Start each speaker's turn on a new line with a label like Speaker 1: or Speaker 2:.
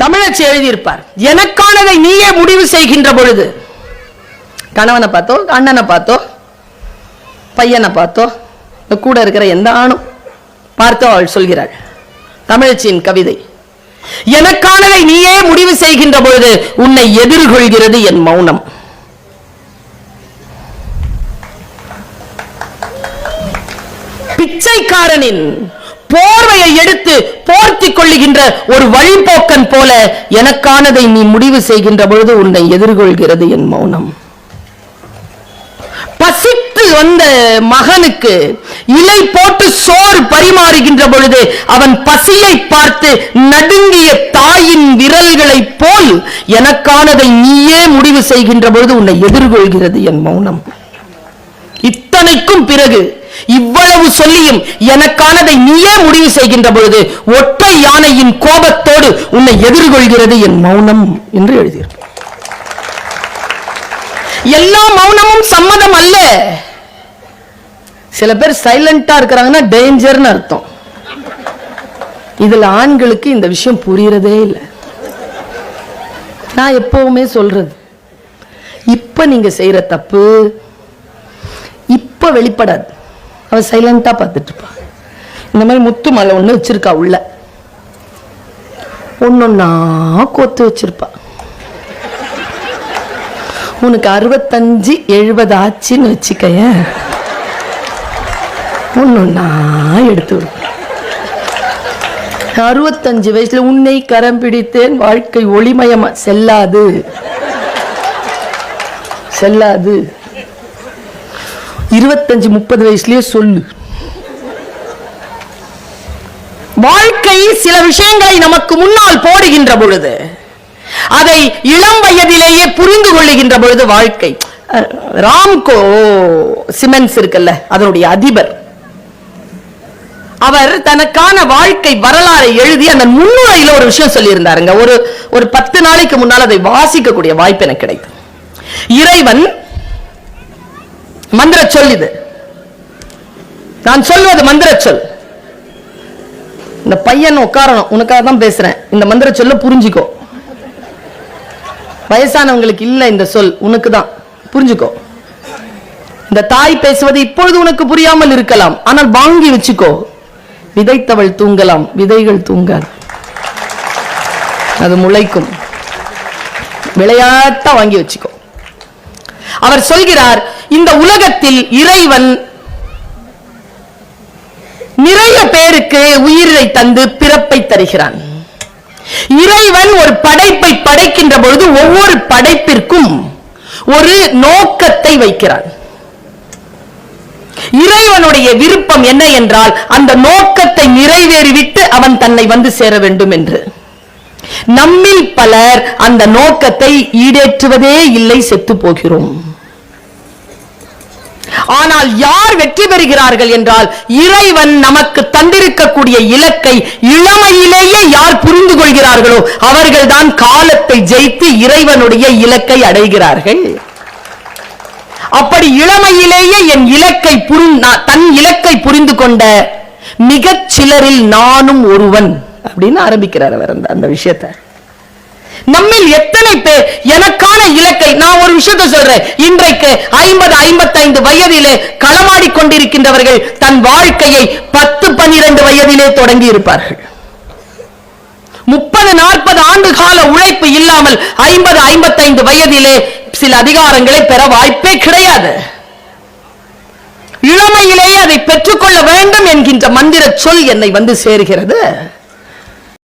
Speaker 1: தமிழச்சி எழுதியிருப்பார், எனக்கானதை நீயே முடிவு செய்கின்ற பொழுது, கணவனை பார்த்தோ அண்ணனை பார்த்தோ பையனை பார்த்தோ கூட இருக்கிற எந்த ஆணும் பார்த்தோ அவள் சொல்கிறாள். தமிழச்சியின் கவிதை, எனக்கானதை நீயே முடிவு செய்கின்ற பொழுது உன்னை எதிர்கொள்கிறது என் மௌனம். பிச்சைக்காரனின் போர்வையை எடுத்து போர்த்திக் கொள்ளுகின்ற ஒரு வழிபோக்கன் போல எனக்கானதை நீ முடிவு செய்கின்ற பொழுது உன்னை எதிர்கொள்கிறது என் மௌனம். பசித்து வந்த மகனுக்கு இலை போட்டு சோறு பரிமாறுகின்ற பொழுது அவன் பசியை பார்த்து நடுங்கிய தாயின் விரல்களை போல் எனக்கானதை நீயே முடிவு செய்கின்ற பொழுது உன்னை எதிர்கொள்கிறது என் மௌனம். இத்தனைக்கும் பிறகு இவ்வளவு சொல்லியும் எனக்கானதை நீயே முடிவு செய்கின்ற பொழுது ஒற்றை யானையின் கோபத்தோடு உன்னை எதிர்கொள்கிறது என் மௌனம் என்று எழுதியிருப்பார். எல்லா மௌனமும் சம்மதம் அல்ல. சில பேர் சைலண்டா இருக்கிறாங்கன்னா டேஞ்சர்னு அர்த்தம். இதுல ஆண்களுக்கு இந்த விஷயம் புரியறதே இல்லை. நான் எப்பவுமே சொல்றது, இப்ப நீங்க செய்யற தப்பு இப்ப வெளிப்படாது. அவ சைலண்டா பார்த்துட்டு இருப்பா. இந்த மாதிரி முத்து மலை ஒண்ணு வச்சிருக்கா, உள்ள ஒன்னொன்னா கோத்து வச்சிருப்பா. உனக்கு 65-70 ஆச்சுன்னு வச்சுக்கைய, ஒன்னொன்னா எடுத்து 65 வயசுல உன்னை கரம் பிடித்தேன் வாழ்க்கை ஒளிமயமா செல்லாது செல்லாது. 25-30 வயசுலயே சொல்லு. வாழ்க்கை சில விஷயங்களை நமக்கு முன்னால் போடுகின்ற பொழுது, அதை இளம் வயதிலேயே புரிந்து கொள்ளுகின்ற பொழுது வாழ்க்கை. ராம்கோ சிமெண்ட்ஸ் இருக்குல்ல, அதனுடைய அதிபர், அவர் தனக்கான வாழ்க்கை வரலாறை எழுதி அந்த முன்னுரையில ஒரு விஷயம் சொல்லி இருந்தாருங்க. ஒரு 10 நாளைக்கு முன்னால் அதை வாசிக்கக்கூடிய வாய்ப்பு எனக்கு கிடைத்தது. இறைவன் மந்திர சொல், இது நான் சொல்வது மந்திர சொல். இந்த பையன் உட்காரணும், உனக்காக தான் பேசுறேன், இந்த மந்திர சொல்ல புரிஞ்சுக்கோ. வயசானவங்களுக்கு இல்ல இந்த சொல், உனக்கு தான், புரிஞ்சுக்கோ. இந்த தாய் பேசுவது இப்பொழுது உனக்கு புரியாமல் இருக்கலாம், ஆனால் வாங்கி வச்சுக்கோ. விதைத்தவள் தூங்கலாம், விதைகள் தூங்காது, அது முளைக்கும். விளையாட்டா வாங்கி வச்சுக்கோ. அவர் சொல்கிறார், இந்த உலகத்தில் இறைவன் நிறைய பேருக்கு உயிரை தந்து பிறப்பை தருகிறான். இறைவன் ஒரு படைப்பை படைக்கின்ற பொழுது ஒவ்வொரு படைப்பிற்கும் ஒரு நோக்கத்தை வைக்கிறான். இறைவனுடைய விருப்பம் என்ன என்றால் அந்த நோக்கத்தை நிறைவேறிவிட்டு அவன் தன்னை வந்து சேர வேண்டும் என்று. நம்மில் பலர் அந்த நோக்கத்தை ஈடேற்றுவதே இல்லை, செத்து போகிறோம். ஆனால் யார் வெற்றி பெறுகிறார்கள் என்றால், இறைவன் நமக்கு தந்திருக்கக்கூடிய இலக்கை இளமையிலேயே யார் புரிந்து கொள்கிறார்களோ அவர்கள் தான் காலத்தை ஜெயித்து இறைவனுடைய இலக்கை அடைகிறார்கள். அப்படி இளமையிலேயே என் இலக்கை தன் இலக்கை புரிந்து கொண்ட மிகச் சிலரில் நானும் ஒருவன் அப்படின்னு ஆரம்பிக்கிறார் அவர் அந்த விஷயத்தை. நம்மில் எத்தனை பேர் எனக்கான இலக்கை, நான் ஒரு விஷயத்தை சொல்றேன், இன்றைக்கு 50-55 வயதிலே களமாடி கொண்டிருக்கின்றவர்கள் தன் வாழ்க்கையை 10-12 வயதிலே தொடங்கி இருப்பார்கள். 30-40 ஆண்டு கால உழைப்பு இல்லாமல் 50-55 வயதிலே சில அதிகாரங்களை பெற வாய்ப்பே கிடையாது. இளமையிலேயே அதை பெற்றுக்கொள்ள வேண்டும் என்கின்ற மந்திர சொல் என்னை வந்து சேர்கிறது.